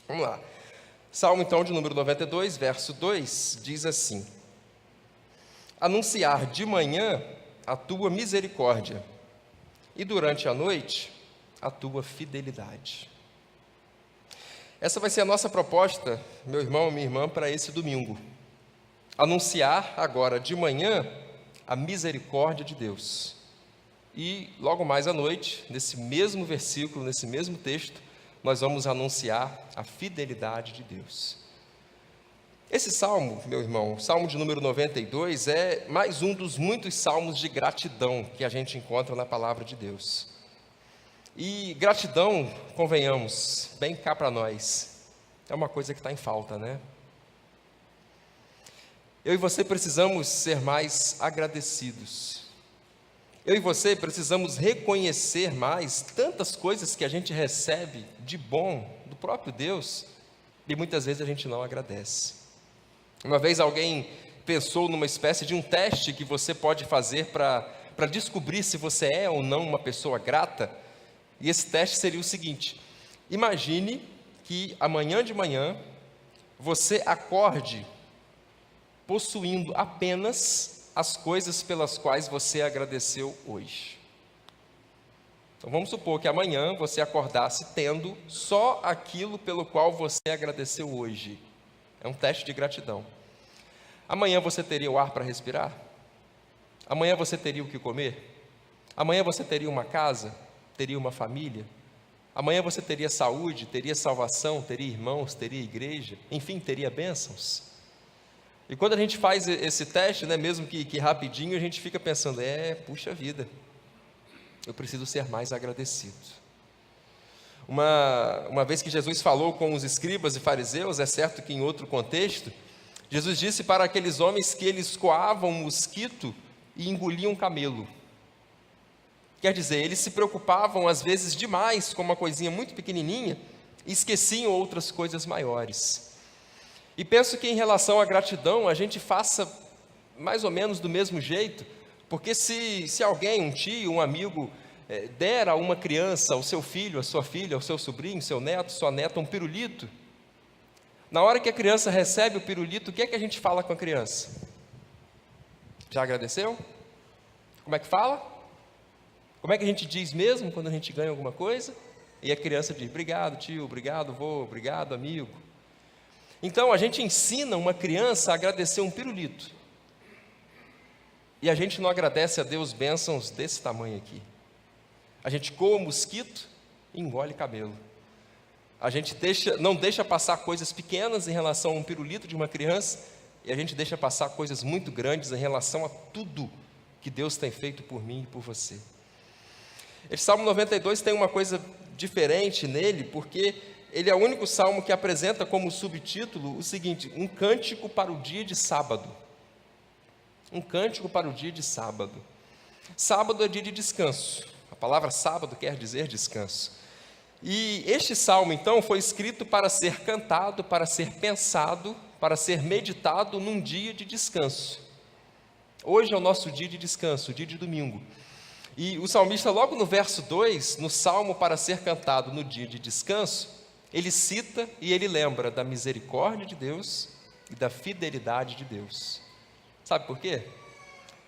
Vamos lá. Salmo, então, de número 92, verso 2, diz assim: anunciar de manhã a tua misericórdia, e durante a noite a tua fidelidade. Essa vai ser a nossa proposta, meu irmão e minha irmã, para esse domingo. Anunciar agora de manhã a misericórdia de Deus. E logo mais à noite, nesse mesmo versículo, nesse mesmo texto, nós vamos anunciar a fidelidade de Deus. Esse salmo, meu irmão, salmo de número 92, é mais um dos muitos salmos de gratidão que a gente encontra na palavra de Deus. E gratidão, convenhamos, bem cá para nós, é uma coisa que está em falta, né? Eu e você precisamos ser mais agradecidos. Eu e você precisamos reconhecer mais tantas coisas que a gente recebe de bom do próprio Deus e muitas vezes a gente não agradece. Uma vez alguém pensou numa espécie de um teste que você pode fazer para descobrir se você é ou não uma pessoa grata, e esse teste seria o seguinte: imagine que amanhã de manhã você acorde possuindo apenas as coisas pelas quais você agradeceu hoje. Então vamos supor que amanhã você acordasse tendo só aquilo pelo qual você agradeceu hoje. É um teste de gratidão. Amanhã você teria o ar para respirar? Amanhã você teria o que comer? Amanhã você teria uma casa? Teria uma família? Amanhã você teria saúde, teria salvação, teria irmãos, teria igreja, enfim, teria bênçãos? E quando a gente faz esse teste, né, mesmo que rapidinho, a gente fica pensando, puxa vida, eu preciso ser mais agradecido. Uma vez que Jesus falou com os escribas e fariseus, é certo que em outro contexto, Jesus disse para aqueles homens que eles coavam mosquito e engoliam camelo. Quer dizer, eles se preocupavam às vezes demais com uma coisinha muito pequenininha e esqueciam outras coisas maiores. E penso que em relação à gratidão, a gente faça mais ou menos do mesmo jeito, porque se alguém, um tio, um amigo, der a uma criança, ao seu filho, a sua filha, ao seu sobrinho, seu neto, sua neta, um pirulito, na hora que a criança recebe o pirulito, o que é que a gente fala com a criança? Já agradeceu? Como é que fala? Como é que a gente diz mesmo quando a gente ganha alguma coisa? E a criança diz, obrigado tio, obrigado vô, obrigado amigo. Então a gente ensina uma criança a agradecer um pirulito. E a gente não agradece a Deus bênçãos desse tamanho aqui. A gente coa mosquito e engole camelo. A gente não deixa passar coisas pequenas em relação a um pirulito de uma criança, e a gente deixa passar coisas muito grandes em relação a tudo que Deus tem feito por mim e por você. Esse Salmo 92 tem uma coisa diferente nele, porque ele é o único salmo que apresenta como subtítulo o seguinte: um cântico para o dia de sábado. Um cântico para o dia de sábado. Sábado é dia de descanso. A palavra sábado quer dizer descanso. E este salmo, então, foi escrito para ser cantado, para ser pensado, para ser meditado num dia de descanso. Hoje é o nosso dia de descanso, o dia de domingo. E o salmista, logo no verso 2, no salmo para ser cantado no dia de descanso, ele cita e ele lembra da misericórdia de Deus e da fidelidade de Deus. Sabe por quê?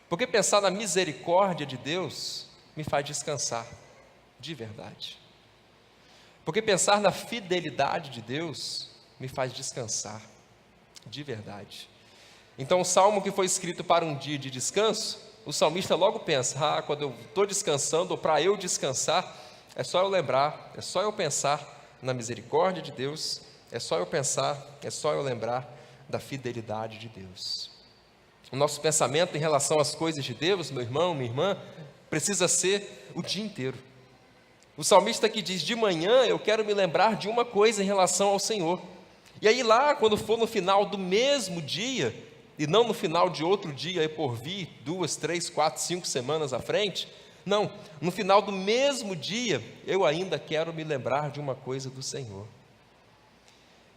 Porque pensar na misericórdia de Deus me faz descansar, de verdade. Porque pensar na fidelidade de Deus me faz descansar, de verdade. Então o salmo que foi escrito para um dia de descanso, o salmista logo pensa, quando eu estou descansando, ou para eu descansar, é só eu lembrar, é só eu pensar na misericórdia de Deus, é só eu lembrar da fidelidade de Deus. O nosso pensamento em relação às coisas de Deus, meu irmão, minha irmã, precisa ser o dia inteiro. O salmista que diz, de manhã eu quero me lembrar de uma coisa em relação ao Senhor. E aí lá, quando for no final do mesmo dia, e não no final de outro dia aí por vir, 2, 3, 4, 5 semanas à frente, não, no final do mesmo dia, eu ainda quero me lembrar de uma coisa do Senhor.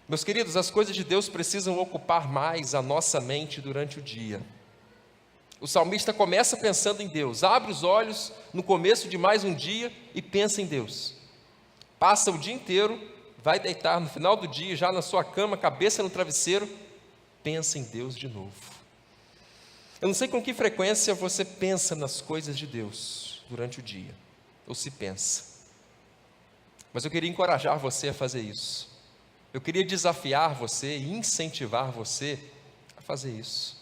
Meus queridos, as coisas de Deus precisam ocupar mais a nossa mente durante o dia. O salmista começa pensando em Deus, abre os olhos no começo de mais um dia e pensa em Deus. Passa o dia inteiro vai deitar no final do dia, já na sua cama, cabeça no travesseiro, pensa em Deus de novo. Eu não sei com que frequência você pensa nas coisas de Deus durante o dia, ou se pensa. Mas eu queria encorajar você a fazer isso. Eu queria desafiar você e incentivar você a fazer isso.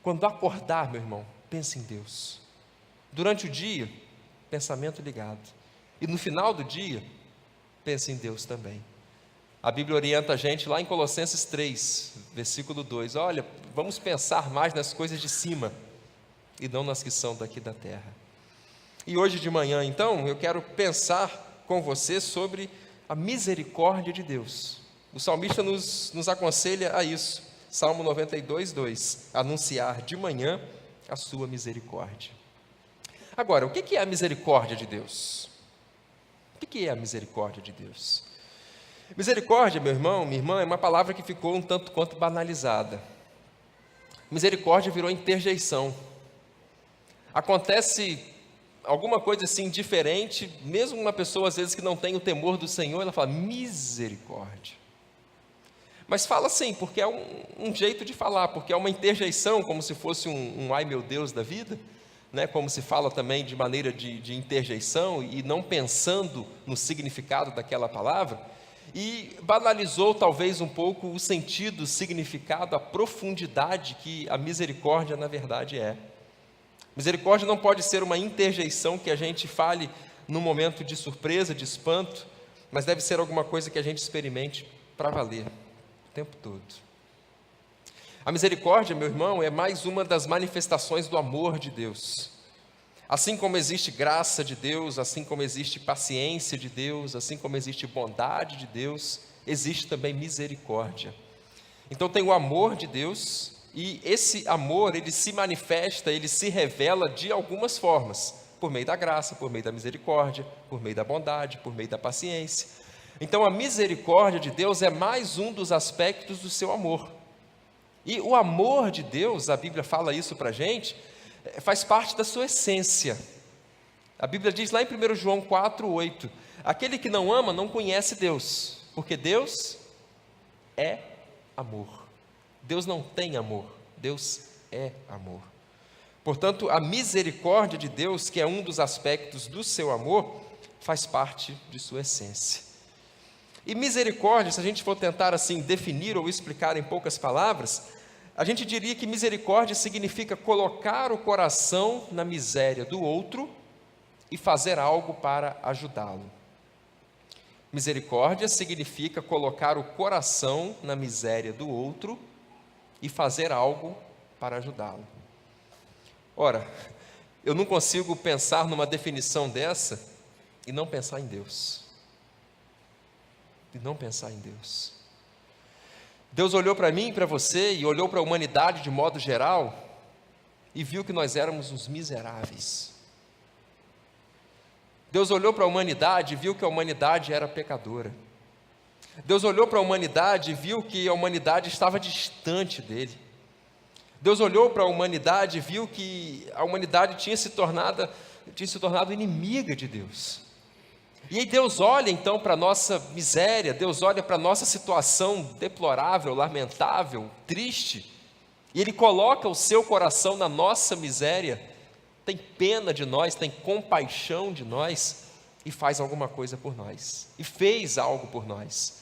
Quando acordar, meu irmão, pense em Deus. Durante o dia, pensamento ligado. E no final do dia, pense em Deus também. A Bíblia orienta a gente lá em Colossenses 3, versículo 2. Olha, vamos pensar mais nas coisas de cima e não nas que são daqui da terra. E hoje de manhã, então, eu quero pensar com você sobre a misericórdia de Deus. O salmista nos aconselha a isso. Salmo 92, 2. Anunciar de manhã a sua misericórdia. Agora, o que é a misericórdia de Deus? O que é a misericórdia de Deus? Misericórdia, meu irmão, minha irmã, é uma palavra que ficou um tanto quanto banalizada. Misericórdia virou interjeição. Acontece alguma coisa assim diferente, mesmo uma pessoa às vezes que não tem o temor do Senhor, ela fala misericórdia. Mas fala assim, porque é um jeito de falar, porque é uma interjeição, como se fosse um ai meu Deus da vida, né? Como se fala também de maneira de interjeição e não pensando no significado daquela palavra. E banalizou talvez um pouco o sentido, o significado, a profundidade que a misericórdia na verdade é. Misericórdia não pode ser uma interjeição que a gente fale num momento de surpresa, de espanto, mas deve ser alguma coisa que a gente experimente para valer o tempo todo. A misericórdia, meu irmão, é mais uma das manifestações do amor de Deus. Assim como existe graça de Deus, assim como existe paciência de Deus, assim como existe bondade de Deus, existe também misericórdia. Então tem o amor de Deus, e esse amor, ele se manifesta, ele se revela de algumas formas, por meio da graça, por meio da misericórdia, por meio da bondade, por meio da paciência. Então a misericórdia de Deus é mais um dos aspectos do seu amor. E o amor de Deus, a Bíblia fala isso para a gente, faz parte da sua essência. A Bíblia diz lá em 1 João 4:8, aquele que não ama não conhece Deus, porque Deus é amor. Deus não tem amor, Deus é amor. Portanto, a misericórdia de Deus, que é um dos aspectos do seu amor, faz parte de sua essência. E misericórdia, se a gente for tentar assim definir ou explicar em poucas palavras, a gente diria que misericórdia significa colocar o coração na miséria do outro e fazer algo para ajudá-lo. Misericórdia significa colocar o coração na miséria do outro e fazer algo para ajudá-lo. Ora, eu não consigo pensar numa definição dessa e não pensar em Deus. E não pensar em Deus. Deus olhou para mim e para você, e olhou para a humanidade de modo geral, e viu que nós éramos uns miseráveis. Deus olhou para a humanidade e viu que a humanidade era pecadora. Deus olhou para a humanidade e viu que a humanidade estava distante dele. Deus olhou para a humanidade e viu que a humanidade tinha se tornado inimiga de Deus. E aí Deus olha então para a nossa miséria, Deus olha para a nossa situação deplorável, lamentável, triste, e Ele coloca o seu coração na nossa miséria, tem pena de nós, tem compaixão de nós, e faz alguma coisa por nós, e fez algo por nós,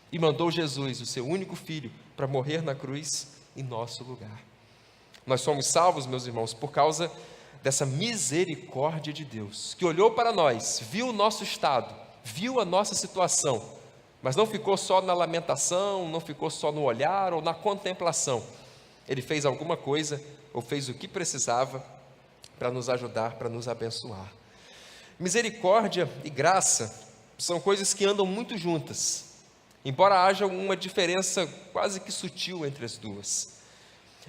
e mandou Jesus, o seu único Filho, para morrer na cruz em nosso lugar. Nós somos salvos, meus irmãos, por causa dessa misericórdia de Deus, que olhou para nós, viu o nosso estado, viu a nossa situação, mas não ficou só na lamentação, não ficou só no olhar ou na contemplação. Ele fez alguma coisa, ou fez o que precisava para nos ajudar, para nos abençoar. Misericórdia e graça são coisas que andam muito juntas, embora haja uma diferença quase que sutil entre as duas.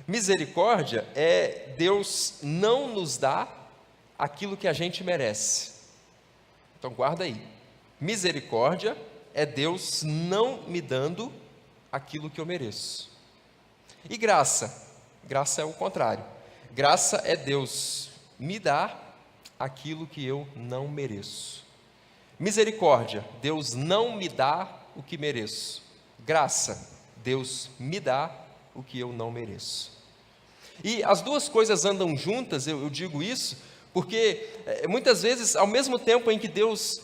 Misericórdia é Deus não nos dar aquilo que a gente merece. Então guarda aí. Misericórdia é Deus não me dando aquilo que eu mereço. E graça? Graça é o contrário. Graça é Deus me dar aquilo que eu não mereço. Misericórdia, Deus não me dá o que mereço. Graça, Deus me dá o que eu não mereço. E as duas coisas andam juntas, eu digo isso, porque muitas vezes, ao mesmo tempo em que Deus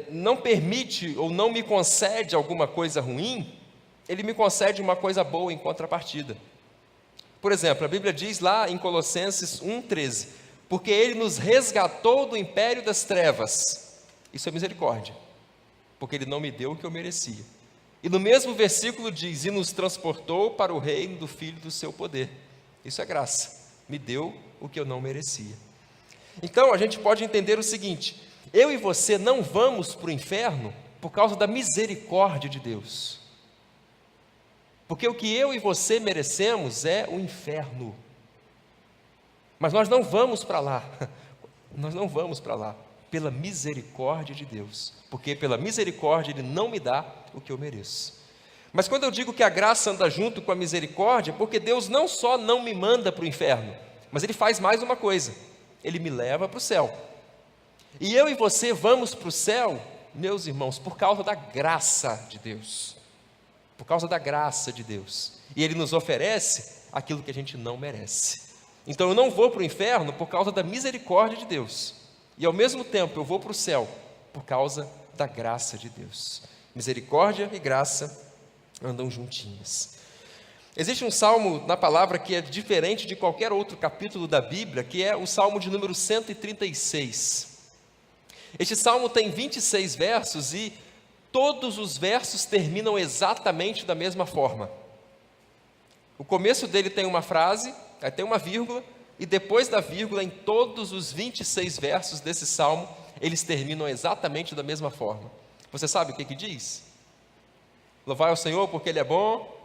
não permite ou não me concede alguma coisa ruim, Ele me concede uma coisa boa em contrapartida. Por exemplo, a Bíblia diz lá em Colossenses 1,13, porque Ele nos resgatou do império das trevas. Isso é misericórdia, porque Ele não me deu o que eu merecia. E no mesmo versículo diz, e nos transportou para o reino do Filho do seu poder. Isso é graça, me deu o que eu não merecia. Então a gente pode entender o seguinte, eu e você não vamos para o inferno por causa da misericórdia de Deus. Porque o que eu e você merecemos é o inferno. Mas nós não vamos para lá, nós não vamos para lá, pela misericórdia de Deus. Porque pela misericórdia Ele não me dá o que eu mereço. Mas quando eu digo que a graça anda junto com a misericórdia, porque Deus não só não me manda para o inferno, mas Ele faz mais uma coisa, Ele me leva para o céu. E eu e você vamos para o céu, meus irmãos, por causa da graça de Deus. Por causa da graça de Deus. E Ele nos oferece aquilo que a gente não merece. Então eu não vou para o inferno por causa da misericórdia de Deus. E ao mesmo tempo eu vou para o céu por causa da graça de Deus. Misericórdia e graça andam juntinhas. Existe um salmo na palavra que é diferente de qualquer outro capítulo da Bíblia, que é o salmo de número 136. Este salmo tem 26 versos e todos os versos terminam exatamente da mesma forma. O começo dele tem uma frase, aí tem uma vírgula, e depois da vírgula, em todos os 26 versos desse salmo, eles terminam exatamente da mesma forma. Você sabe o que diz? Louvai ao Senhor porque Ele é bom.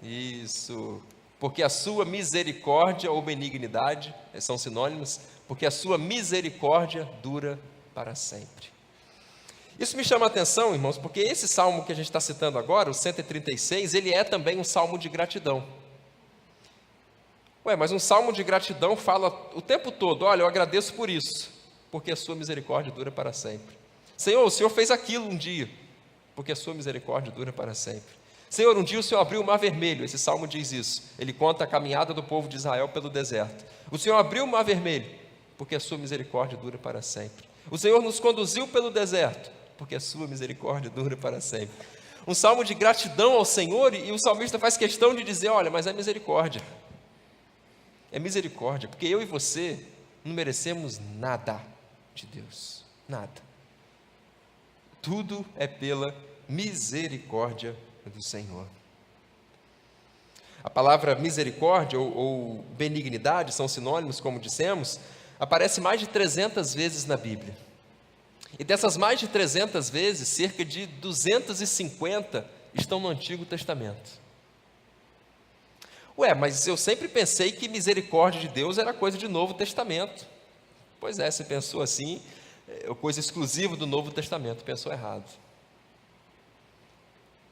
Isso. Porque a sua misericórdia ou benignidade, são sinônimos, porque a sua misericórdia dura para sempre. Isso me chama a atenção, irmãos, porque esse salmo que a gente está citando agora, o 136, ele é também um salmo de gratidão. Mas um salmo de gratidão fala o tempo todo, olha, eu agradeço por isso, porque a sua misericórdia dura para sempre. Senhor, o Senhor fez aquilo um dia, porque a sua misericórdia dura para sempre. Senhor, um dia o Senhor abriu o mar vermelho, esse salmo diz isso, ele conta a caminhada do povo de Israel pelo deserto. O Senhor abriu o mar vermelho, porque a sua misericórdia dura para sempre. O Senhor nos conduziu pelo deserto, porque a sua misericórdia dura para sempre. Um salmo de gratidão ao Senhor, e o salmista faz questão de dizer, olha, mas é misericórdia. É misericórdia, porque eu e você não merecemos nada de Deus, nada. Tudo é pela misericórdia do Senhor. A palavra misericórdia ou benignidade são sinônimos, como dissemos, aparece mais de 300 vezes na Bíblia. E dessas mais de 300 vezes, cerca de 250 estão no Antigo Testamento. Mas eu sempre pensei que misericórdia de Deus era coisa de Novo Testamento. Pois é, você pensou assim, é coisa exclusiva do Novo Testamento, pensou errado.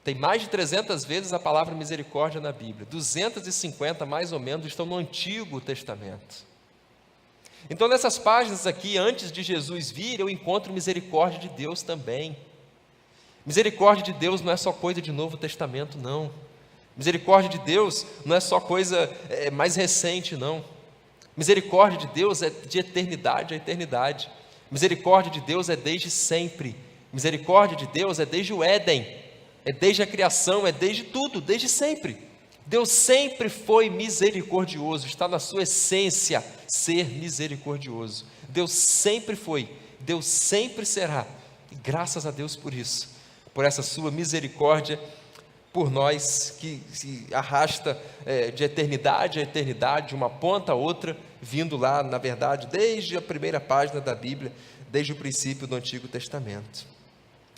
Tem mais de 300 vezes a palavra misericórdia na Bíblia, 250 mais ou menos estão no Antigo Testamento. Então nessas páginas aqui, antes de Jesus vir, eu encontro misericórdia de Deus também. Misericórdia de Deus não é só coisa de Novo Testamento, não. Misericórdia de Deus não é só coisa mais recente, não. Misericórdia de Deus é de eternidade a eternidade. Misericórdia de Deus é desde sempre. Misericórdia de Deus é desde o Éden, é desde a criação, é desde tudo, desde sempre. Deus sempre foi misericordioso, está na sua essência ser misericordioso. Deus sempre foi, Deus sempre será. E graças a Deus por isso, por essa sua misericórdia por nós, que se arrasta de eternidade a eternidade, de uma ponta a outra, vindo lá, na verdade, desde a primeira página da Bíblia, desde o princípio do Antigo Testamento.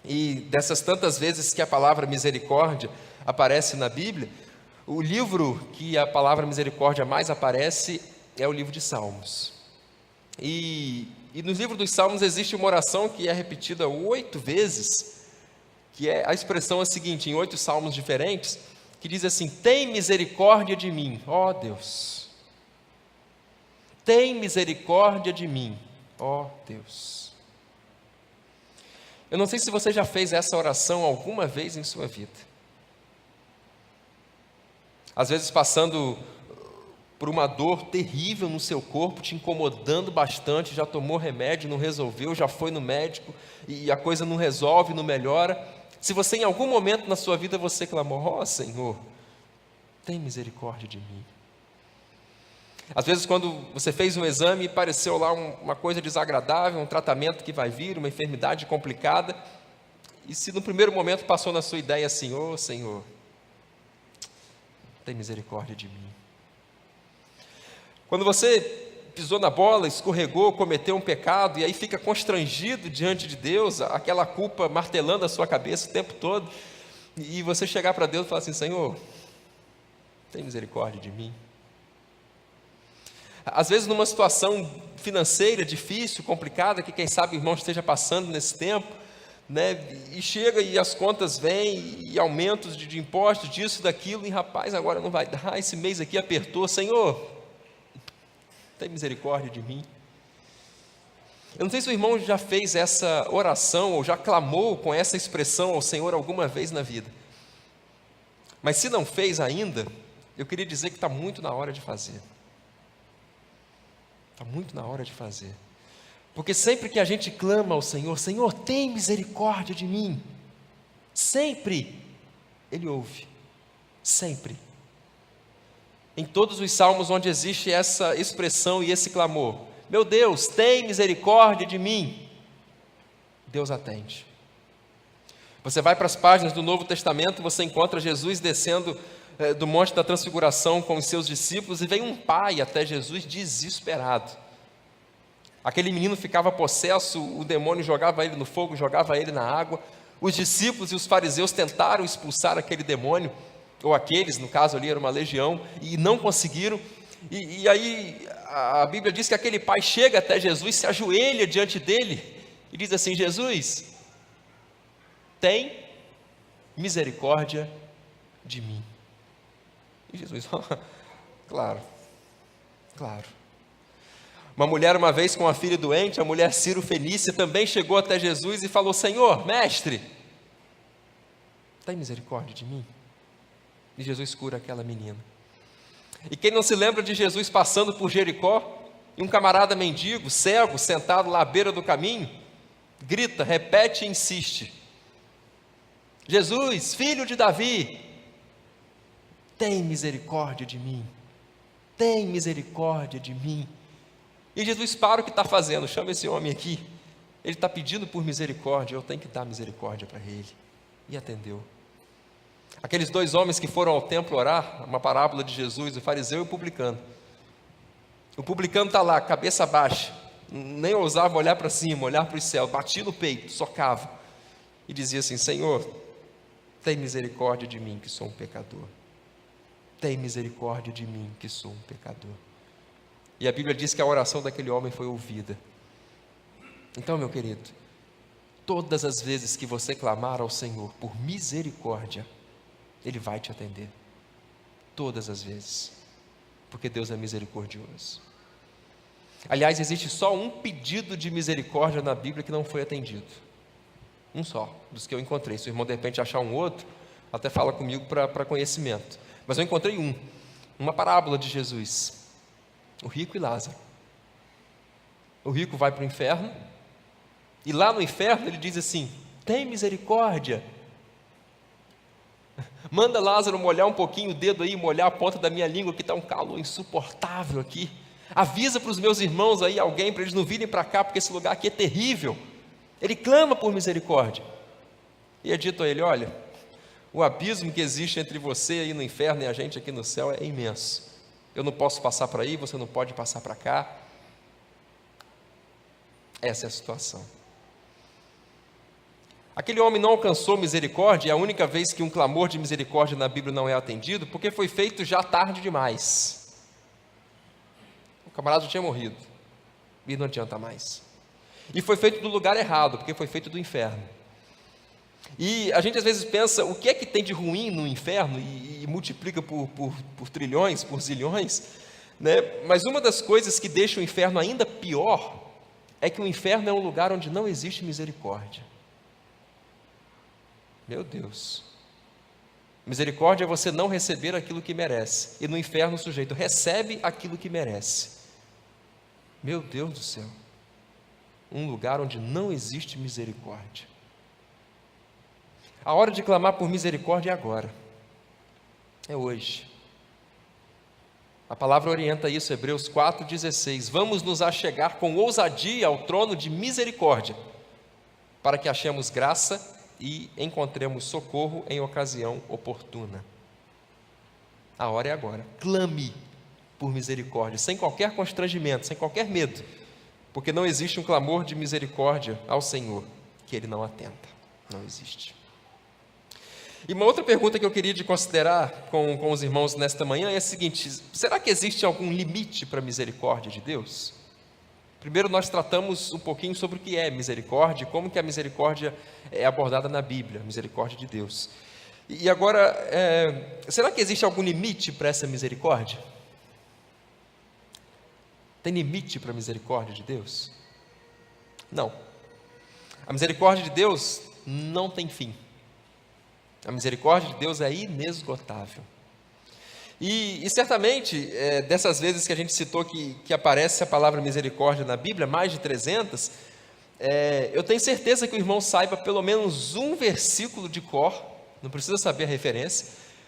E dessas tantas vezes que a palavra misericórdia aparece na Bíblia, o livro que a palavra misericórdia mais aparece é o livro de Salmos. E no livro dos Salmos existe uma oração que é repetida 8 vezes, que é a expressão a seguinte, em 8 salmos diferentes, que diz assim: tem misericórdia de mim, ó Deus. Tem misericórdia de mim, ó Deus. Eu não sei se você já fez essa oração alguma vez em sua vida. Às vezes passando por uma dor terrível no seu corpo, te incomodando bastante, já tomou remédio, não resolveu, já foi no médico e a coisa não resolve, não melhora. Se você em algum momento na sua vida você clamou: ó Senhor, tem misericórdia de mim. Às vezes quando você fez um exame e pareceu lá uma coisa desagradável, um tratamento que vai vir, uma enfermidade complicada, e se no primeiro momento passou na sua ideia assim: ó Senhor, tem misericórdia de mim. Quando você pisou na bola, escorregou, cometeu um pecado, e aí fica constrangido diante de Deus, aquela culpa martelando a sua cabeça o tempo todo, e você chegar para Deus e falar assim: Senhor, tem misericórdia de mim. Às vezes numa situação financeira difícil, complicada, que quem sabe o irmão esteja passando nesse tempo, né? E chega e as contas vêm, e aumentos de impostos, disso, daquilo, e rapaz, agora não vai dar, esse mês aqui apertou, Senhor, tem misericórdia de mim. Eu não sei se o irmão já fez essa oração, ou já clamou com essa expressão ao Senhor alguma vez na vida, mas se não fez ainda, eu queria dizer que está muito na hora de fazer. Está muito na hora de fazer. Porque sempre que a gente clama ao Senhor: Senhor, tem misericórdia de mim, sempre Ele ouve, sempre. Em todos os salmos onde existe essa expressão e esse clamor: meu Deus, tem misericórdia de mim, Deus atende. Você vai para as páginas do Novo Testamento, você encontra Jesus descendo do Monte da Transfiguração com os seus discípulos, e vem um pai até Jesus desesperado. Aquele menino ficava possesso, o demônio jogava ele no fogo, jogava ele na água. Os discípulos e os fariseus tentaram expulsar aquele demônio, ou aqueles, no caso ali era uma legião, e não conseguiram. E aí a Bíblia diz que aquele pai chega até Jesus, se ajoelha diante dele e diz assim: Jesus, tem misericórdia de mim. E Jesus: claro. Uma mulher uma vez com uma filha doente, a mulher Ciro Fenícia, também chegou até Jesus e falou: Senhor, mestre, tem misericórdia de mim? E Jesus cura aquela menina. E quem não se lembra de Jesus passando por Jericó, e um camarada mendigo, cego, sentado lá à beira do caminho, grita, repete e insiste: Jesus, filho de Davi, tem misericórdia de mim, tem misericórdia de mim. E Jesus para o que está fazendo, chama esse homem aqui, ele está pedindo por misericórdia, eu tenho que dar misericórdia para ele. E atendeu. Aqueles dois homens que foram ao templo orar, uma parábola de Jesus, o fariseu e o publicano. O publicano está lá, cabeça baixa, nem ousava olhar para cima, olhar para o céu, batia no peito, socava, e dizia assim: Senhor, tem misericórdia de mim que sou um pecador. Tem misericórdia de mim que sou um pecador. E a Bíblia diz que a oração daquele homem foi ouvida. Então, meu querido, todas as vezes que você clamar ao Senhor por misericórdia, Ele vai te atender. Todas as vezes. Porque Deus é misericordioso. Aliás, existe só um pedido de misericórdia na Bíblia que não foi atendido. Um só, dos que eu encontrei. Se o irmão de repente achar um outro, até fala comigo para conhecimento. Mas eu encontrei uma parábola de Jesus. O rico e Lázaro. O rico vai para o inferno, e lá no inferno ele diz assim: tem misericórdia, manda Lázaro molhar um pouquinho o dedo aí, molhar a ponta da minha língua, que está um calor insuportável aqui, avisa para os meus irmãos aí, alguém, para eles não virem para cá, porque esse lugar aqui é terrível. Ele clama por misericórdia, e é dito a ele: olha, o abismo que existe entre você aí no inferno e a gente aqui no céu é imenso. Eu não posso passar para aí, você não pode passar para cá. Essa é a situação. Aquele homem não alcançou misericórdia, e a única vez que um clamor de misericórdia na Bíblia não é atendido, porque foi feito já tarde demais. O camarada já tinha morrido, e não adianta mais. E foi feito do lugar errado, porque foi feito do inferno. E a gente às vezes pensa, o que é que tem de ruim no inferno, e multiplica por trilhões, por zilhões, né? Mas uma das coisas que deixa o inferno ainda pior, é que o inferno é um lugar onde não existe misericórdia. Meu Deus. Misericórdia é você não receber aquilo que merece. E no inferno o sujeito recebe aquilo que merece. Meu Deus do céu. Um lugar onde não existe misericórdia. A hora de clamar por misericórdia é agora. É hoje. A palavra orienta isso, Hebreus 4,16. Vamos nos achegar com ousadia ao trono de misericórdia, para que achemos graça e encontremos socorro em ocasião oportuna. A hora é agora. Clame por misericórdia, sem qualquer constrangimento, sem qualquer medo, porque não existe um clamor de misericórdia ao Senhor que Ele não atenta. Não existe. E uma outra pergunta que eu queria de considerar com os irmãos nesta manhã é a seguinte: será que existe algum limite para a misericórdia de Deus? Primeiro nós tratamos um pouquinho sobre o que é misericórdia, como que a misericórdia é abordada na Bíblia, a misericórdia de Deus. E agora, será que existe algum limite para essa misericórdia? Tem limite para a misericórdia de Deus? Não. A misericórdia de Deus não tem fim. A misericórdia de Deus é inesgotável. E certamente, dessas vezes que a gente citou que aparece a palavra misericórdia na Bíblia, mais de 300, eu tenho certeza que o irmão saiba pelo menos um versículo de cor, não precisa saber a referência,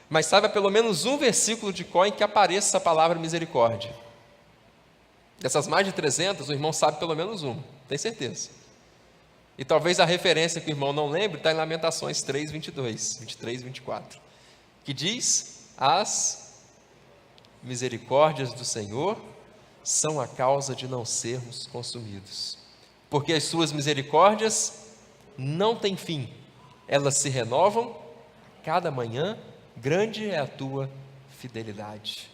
mas saiba pelo menos um versículo de cor em que apareça a palavra misericórdia. Dessas mais de 300, o irmão sabe pelo menos um, tem certeza. E talvez a referência que o irmão não lembre está em Lamentações 3, 22, 23 e 24, que diz: as misericórdias do Senhor são a causa de não sermos consumidos, porque as suas misericórdias não têm fim, elas se renovam cada manhã, grande é a tua fidelidade.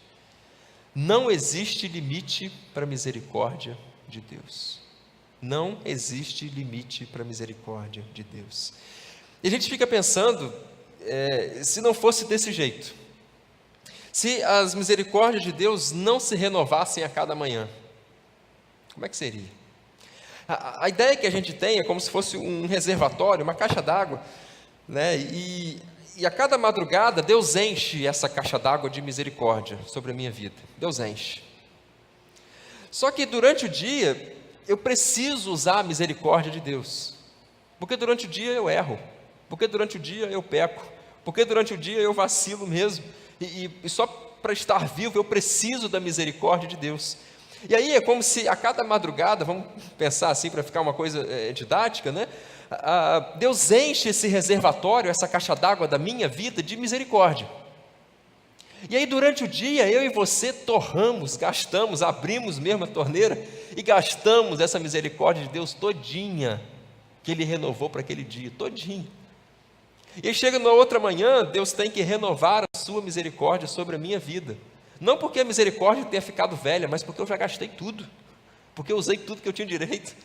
Não existe limite para a misericórdia de Deus. Não existe limite para a misericórdia de Deus. E a gente fica pensando, se não fosse desse jeito, se as misericórdias de Deus não se renovassem a cada manhã, como é que seria? A ideia que a gente tem é como se fosse um reservatório, uma caixa d'água, né? E a cada madrugada Deus enche essa caixa d'água de misericórdia sobre a minha vida. Deus enche. Só que durante o dia eu preciso usar a misericórdia de Deus, porque durante o dia eu erro, porque durante o dia eu peco, porque durante o dia eu vacilo mesmo, e só para estar vivo eu preciso da misericórdia de Deus. E aí é como se a cada madrugada, vamos pensar assim para ficar uma coisa didática, né? Deus enche esse reservatório, essa caixa d'água da minha vida de misericórdia. E aí durante o dia eu e você torramos, gastamos, abrimos mesmo a torneira e gastamos essa misericórdia de Deus todinha que Ele renovou para aquele dia, todinha. E aí chega na outra manhã, Deus tem que renovar a sua misericórdia sobre a minha vida. Não porque a misericórdia tenha ficado velha, mas porque eu já gastei tudo, porque eu usei tudo que eu tinha direito.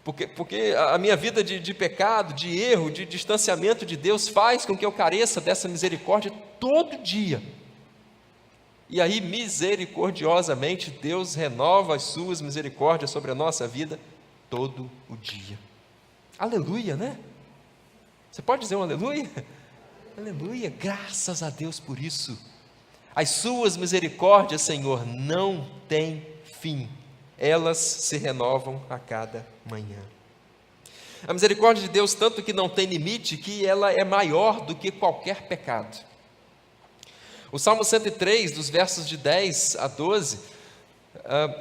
Porque a minha vida de pecado, de erro, de distanciamento de Deus faz com que eu careça dessa misericórdia todo dia. E aí, misericordiosamente, Deus renova as suas misericórdias sobre a nossa vida todo o dia. Aleluia, né? Você pode dizer um aleluia? Aleluia, graças a Deus por isso. As suas misericórdias, Senhor, não têm fim. Elas se renovam a cada manhã. A misericórdia de Deus, tanto que não tem limite, que ela é maior do que qualquer pecado. O Salmo 103, dos versos de 10 a 12,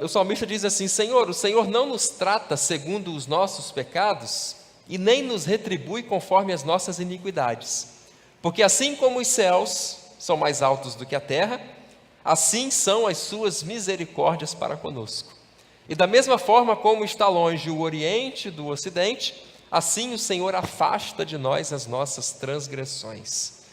o salmista diz assim: Senhor, o Senhor não nos trata segundo os nossos pecados e nem nos retribui conforme as nossas iniquidades. Porque assim como os céus são mais altos do que a terra, assim são as suas misericórdias para conosco. E da mesma forma como está longe o Oriente do Ocidente, assim o Senhor afasta de nós as nossas transgressões.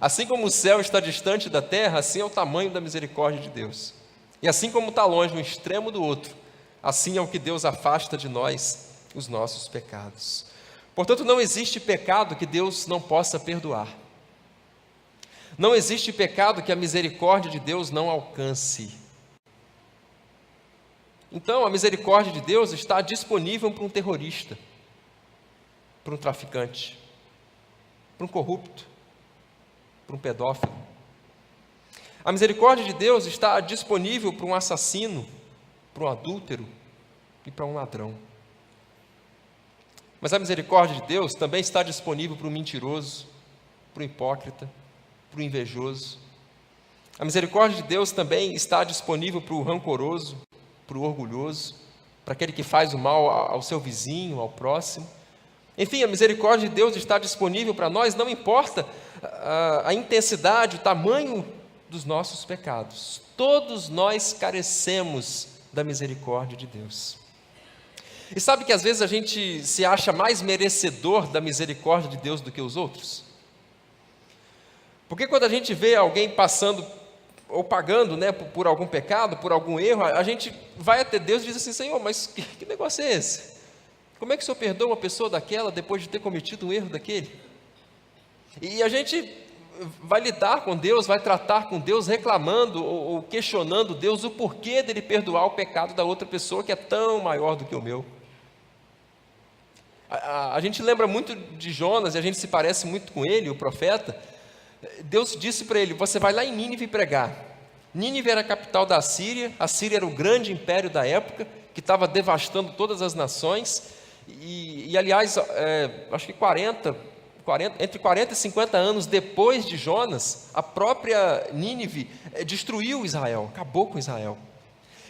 Assim como o céu está distante da terra, assim é o tamanho da misericórdia de Deus. E assim como está longe um extremo do outro, assim é o que Deus afasta de nós os nossos pecados. Portanto, não existe pecado que Deus não possa perdoar. Não existe pecado que a misericórdia de Deus não alcance. Então, a misericórdia de Deus está disponível para um terrorista. para um traficante, para um corrupto, para um pedófilo. A misericórdia de Deus está disponível para um assassino, para um adúltero e para um ladrão. Mas a misericórdia de Deus também está disponível para o mentiroso, para o hipócrita, para o invejoso. A misericórdia de Deus também está disponível para o rancoroso, para o orgulhoso, para aquele que faz o mal ao seu vizinho, ao próximo. Enfim, a misericórdia de Deus está disponível para nós, não importa a intensidade, o tamanho dos nossos pecados. Todos nós carecemos da misericórdia de Deus. E sabe que às vezes a gente se acha mais merecedor da misericórdia de Deus do que os outros? Porque quando a gente vê alguém passando ou pagando, né, por algum pecado, por algum erro, a gente vai até Deus e diz assim: Senhor, mas que negócio é esse? Como é que o Senhor perdoa uma pessoa daquela depois de ter cometido um erro daquele? E a gente vai lidar com Deus, vai tratar com Deus reclamando ou questionando Deus o porquê dele perdoar o pecado da outra pessoa que é tão maior do que o meu. A gente lembra muito de Jonas e a gente se parece muito com ele, o profeta. Deus disse para ele: você vai lá em Nínive pregar. Nínive era a capital da Assíria, a Síria era o grande império da época, que estava devastando todas as nações, e aliás, acho que entre 40 e 50 anos depois de Jonas, a própria Nínive destruiu Israel, acabou com Israel.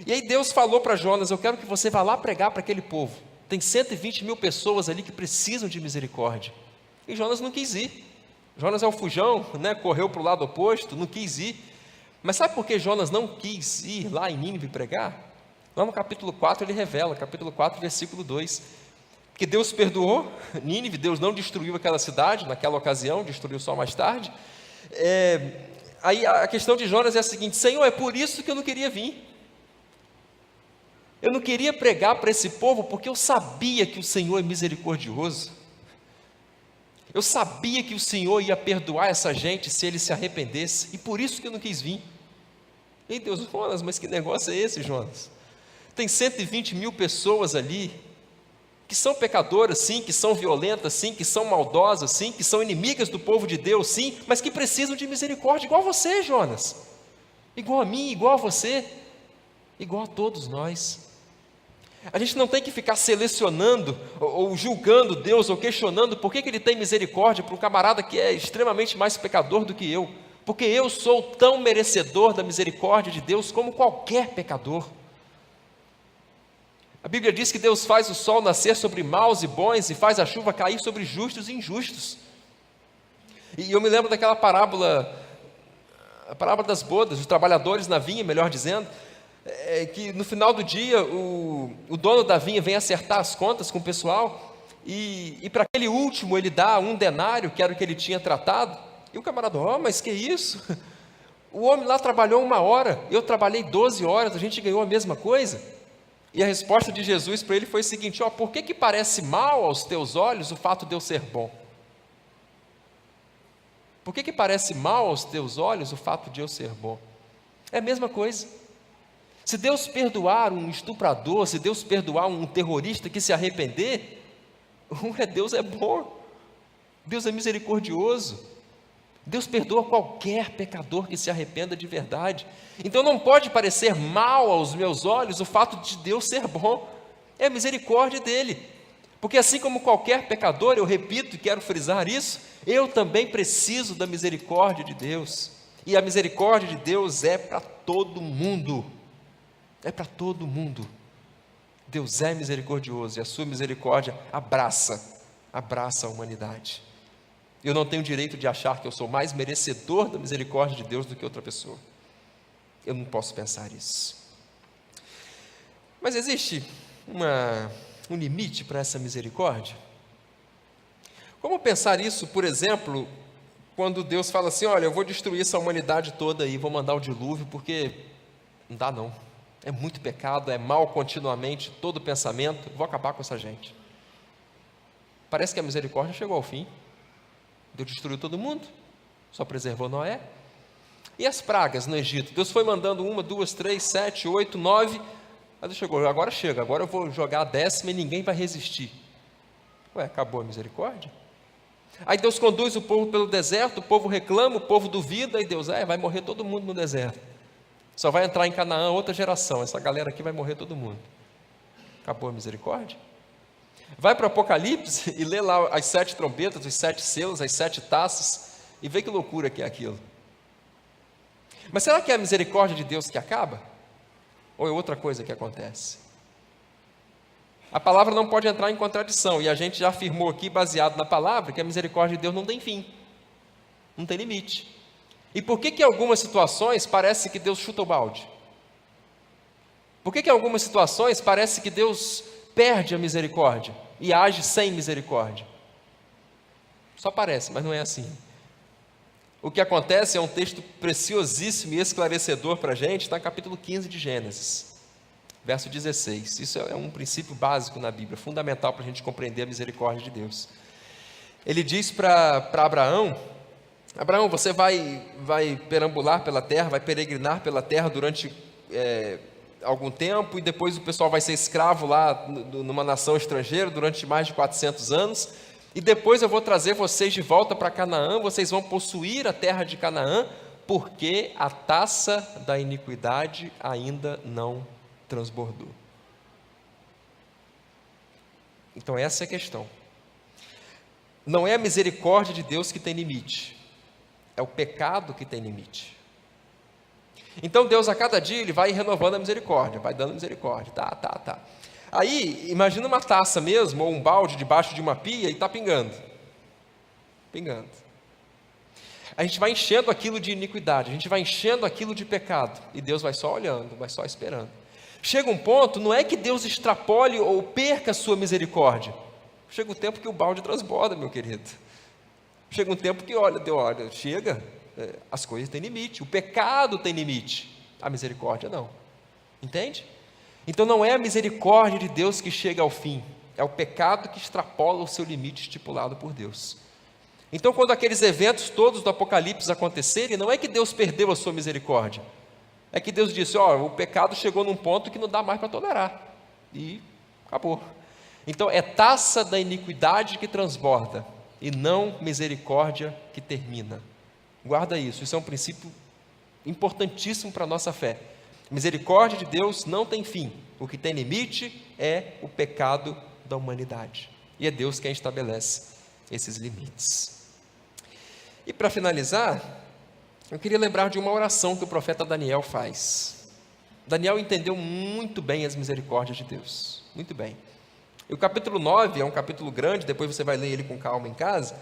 E aí Deus falou para Jonas: eu quero que você vá lá pregar para aquele povo, tem 120 mil pessoas ali que precisam de misericórdia. E Jonas não quis ir. Jonas é um fujão, né? Correu para o lado oposto, não quis ir. Mas sabe por que Jonas não quis ir lá em Nínive pregar? Lá no capítulo 4 ele revela, capítulo 4, versículo 2, que Deus perdoou Nínive, Deus não destruiu aquela cidade naquela ocasião, destruiu só mais tarde. Aí a questão de Jonas é a seguinte: Senhor, é por isso que eu não queria vir. Eu não queria pregar para esse povo porque eu sabia que o Senhor é misericordioso. Eu sabia que o Senhor ia perdoar essa gente se ele se arrependesse, e por isso que eu não quis vir. Ei Deus, Jonas, mas que negócio é esse, Jonas? Tem 120 mil pessoas ali, que são pecadoras sim, que são violentas sim, que são maldosas sim, que são inimigas do povo de Deus sim, mas que precisam de misericórdia, igual a você, Jonas, igual a mim, igual a você, igual a todos nós. A gente não tem que ficar selecionando ou julgando Deus ou questionando por que Ele tem misericórdia para um camarada que é extremamente mais pecador do que eu, porque eu sou tão merecedor da misericórdia de Deus como qualquer pecador. A Bíblia diz que Deus faz o sol nascer sobre maus e bons e faz a chuva cair sobre justos e injustos. E eu me lembro daquela parábola, a parábola das bodas, os trabalhadores na vinha, melhor dizendo, que no final do dia o dono da vinha vem acertar as contas com o pessoal e para aquele último ele dá 1 denário, que era o que ele tinha tratado, e o camarada: mas que isso? O homem lá trabalhou 1 hora, eu trabalhei 12 horas, a gente ganhou a mesma coisa. E a resposta de Jesus para ele foi o seguinte: por que parece mal aos teus olhos o fato de eu ser bom? Por que parece mal aos teus olhos o fato de eu ser bom? É a mesma coisa. Se Deus perdoar um estuprador, se Deus perdoar um terrorista que se arrepender, Deus é bom, Deus é misericordioso, Deus perdoa qualquer pecador que se arrependa de verdade. Então não pode parecer mal aos meus olhos o fato de Deus ser bom, é a misericórdia dele, porque assim como qualquer pecador, eu repito e quero frisar isso, eu também preciso da misericórdia de Deus, e a misericórdia de Deus é para todo mundo. É para todo mundo. Deus é misericordioso e a sua misericórdia abraça a humanidade. Eu não tenho direito de achar que eu sou mais merecedor da misericórdia de Deus do que outra pessoa. Eu não posso pensar isso. Mas existe um limite para essa misericórdia? Como pensar isso, por exemplo, quando Deus fala assim: olha, eu vou destruir essa humanidade toda aí, vou mandar o dilúvio, porque não dá não. É muito pecado, é mal continuamente, todo pensamento, vou acabar com essa gente. Parece que a misericórdia chegou ao fim. Deus destruiu todo mundo, só preservou Noé. E as pragas no Egito? Deus foi mandando 1, 2, 3, 7, 8, 9. Aí Deus chegou, agora chega, agora eu vou jogar a 10ª e ninguém vai resistir. Ué, acabou a misericórdia? Aí Deus conduz o povo pelo deserto, o povo reclama, o povo duvida, e Deus, vai morrer todo mundo no deserto. Só vai entrar em Canaã outra geração, essa galera aqui vai morrer todo mundo. Acabou a misericórdia? Vai para o Apocalipse e lê lá as 7 trombetas, os 7 selos, as 7 taças, e vê que loucura que é aquilo. Mas será que é a misericórdia de Deus que acaba? Ou é outra coisa que acontece? A palavra não pode entrar em contradição, e a gente já afirmou aqui, baseado na palavra, que a misericórdia de Deus não tem fim, não tem limite. E por que em algumas situações parece que Deus chuta o balde? Por que em algumas situações parece que Deus perde a misericórdia e age sem misericórdia? Só parece, mas não é assim. O que acontece é um texto preciosíssimo e esclarecedor para a gente, está no capítulo 15 de Gênesis, verso 16. Isso é um princípio básico na Bíblia, fundamental para a gente compreender a misericórdia de Deus. Ele diz para Abraão: Abraão, você vai perambular pela terra, vai peregrinar pela terra durante algum tempo, e depois o pessoal vai ser escravo lá numa nação estrangeira durante mais de 400 anos, e depois eu vou trazer vocês de volta para Canaã, vocês vão possuir a terra de Canaã, porque a taça da iniquidade ainda não transbordou. Então essa é a questão. Não é a misericórdia de Deus que tem limite, é o pecado que tem limite. Então Deus a cada dia Ele vai renovando a misericórdia, vai dando misericórdia, tá. Aí, imagina uma taça mesmo, ou um balde debaixo de uma pia e está pingando. A gente vai enchendo aquilo de iniquidade, a gente vai enchendo aquilo de pecado, e Deus vai só olhando, vai só esperando. Chega um ponto, não é que Deus extrapole ou perca a sua misericórdia. Chega o tempo que o balde transborda, meu querido. Chega um tempo que, chega, as coisas têm limite, o pecado tem limite, a misericórdia não. Entende? Então não é a misericórdia de Deus que chega ao fim, é o pecado que extrapola o seu limite estipulado por Deus. Então quando aqueles eventos todos do Apocalipse acontecerem, não é que Deus perdeu a sua misericórdia, é que Deus disse, o pecado chegou num ponto que não dá mais para tolerar, e acabou. Então é taça da iniquidade que transborda, e não misericórdia que termina. Guarda isso, isso é um princípio importantíssimo para a nossa fé. Misericórdia de Deus não tem fim, o que tem limite é o pecado da humanidade, e é Deus quem estabelece esses limites. E para finalizar, eu queria lembrar de uma oração que o profeta Daniel faz. Daniel entendeu muito bem as misericórdias de Deus, muito bem. E o capítulo 9 é um capítulo grande, depois você vai ler ele com calma em casa,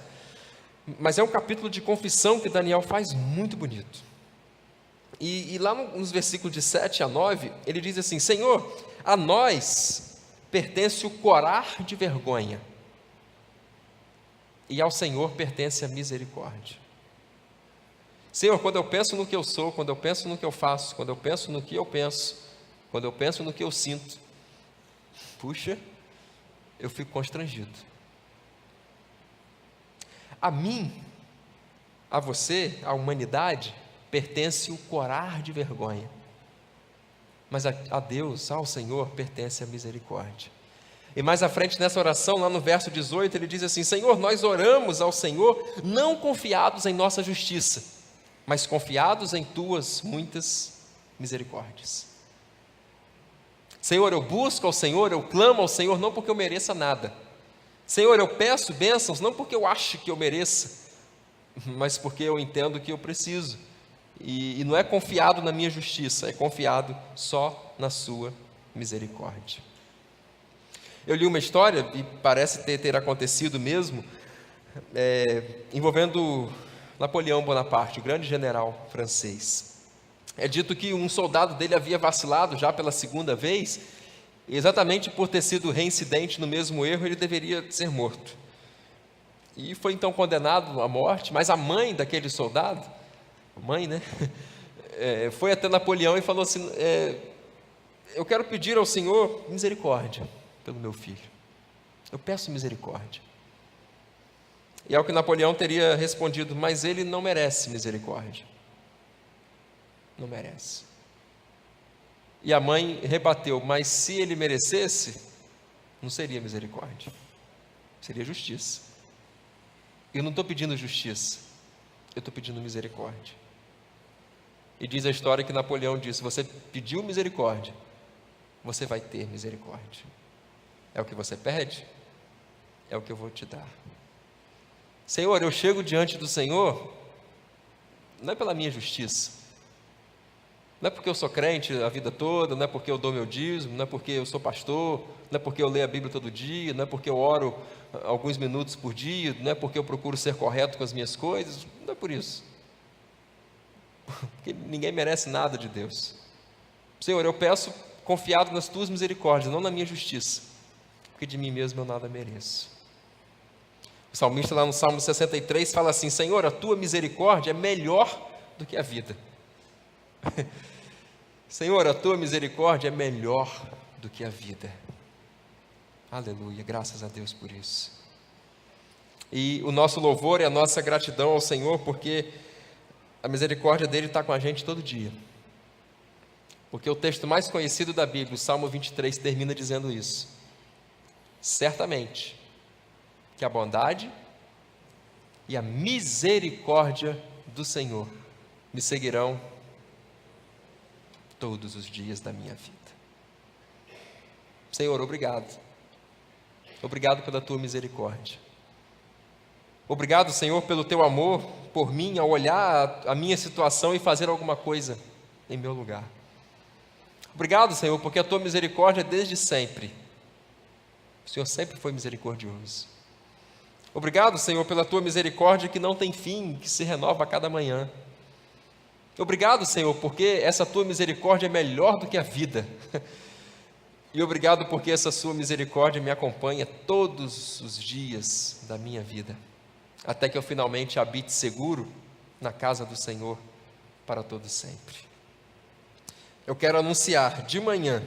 mas é um capítulo de confissão que Daniel faz muito bonito. E lá nos versículos de 7 a 9, ele diz assim: Senhor, a nós pertence o corar de vergonha, e ao Senhor pertence a misericórdia. Senhor, quando eu penso no que eu sou, quando eu penso no que eu faço, quando eu penso no que eu penso, quando eu penso no que eu sinto, puxa, eu fico constrangido. A mim, a você, à humanidade, pertence o corar de vergonha, mas a Deus, ao Senhor, pertence a misericórdia. E mais à frente nessa oração, lá no verso 18, ele diz assim: Senhor, nós oramos ao Senhor, não confiados em nossa justiça, mas confiados em tuas muitas misericórdias. Senhor, eu busco ao Senhor, eu clamo ao Senhor, não porque eu mereça nada. Senhor, eu peço bênçãos, não porque eu acho que eu mereça, mas porque eu entendo que eu preciso. E não é confiado na minha justiça, é confiado só na sua misericórdia. Eu li uma história, e parece ter acontecido mesmo, envolvendo Napoleão Bonaparte, o grande general francês. É dito que um soldado dele havia vacilado já pela segunda vez, e exatamente por ter sido reincidente no mesmo erro, ele deveria ser morto. E foi então condenado à morte, mas a mãe daquele soldado, foi até Napoleão e falou assim: eu quero pedir ao Senhor misericórdia pelo meu filho, eu peço misericórdia. E ao que Napoleão teria respondido: mas ele não merece misericórdia, não merece. E a mãe rebateu: mas se ele merecesse, não seria misericórdia, Seria justiça. Eu não estou pedindo justiça, eu estou pedindo misericórdia. E diz a história que Napoleão disse: você pediu misericórdia, você vai ter misericórdia. É o que você pede, é o que eu vou te dar. Senhor, eu chego diante do Senhor, não é pela minha justiça, não é porque eu sou crente a vida toda, não é porque eu dou meu dízimo, não é porque eu sou pastor, não é porque eu leio a Bíblia todo dia, não é porque eu oro alguns minutos por dia, não é porque eu procuro ser correto com as minhas coisas, não é por isso. Porque ninguém merece nada de Deus. Senhor, eu peço confiado nas tuas misericórdias, não na minha justiça, porque de mim mesmo eu nada mereço. O salmista lá no Salmo 63 fala assim: Senhor, a tua misericórdia é melhor do que a vida. Senhor, a tua misericórdia é melhor do que a vida. Aleluia, graças a Deus por isso. E o nosso louvor e a nossa gratidão ao Senhor, porque a misericórdia dele está com a gente todo dia. Porque o texto mais conhecido da Bíblia, o Salmo 23, termina dizendo isso: certamente que a bondade e a misericórdia do Senhor me seguirão todos os dias da minha vida. Senhor, obrigado. Obrigado pela tua misericórdia. Obrigado, Senhor, pelo teu amor por mim, ao olhar a minha situação e fazer alguma coisa em meu lugar. Obrigado, Senhor, porque a tua misericórdia é desde sempre. O Senhor sempre foi misericordioso. Obrigado, Senhor, pela tua misericórdia que não tem fim, que se renova a cada manhã. Obrigado, Senhor, porque essa tua misericórdia é melhor do que a vida. E obrigado porque essa sua misericórdia me acompanha todos os dias da minha vida, até que eu finalmente habite seguro na casa do Senhor para todo sempre. Eu quero anunciar de manhã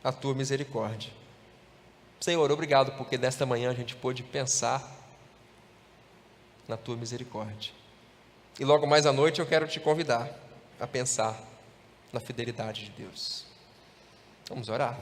a tua misericórdia. Senhor, obrigado porque nesta manhã a gente pôde pensar na tua misericórdia. E logo mais à noite eu quero te convidar a pensar na fidelidade de Deus. Vamos orar?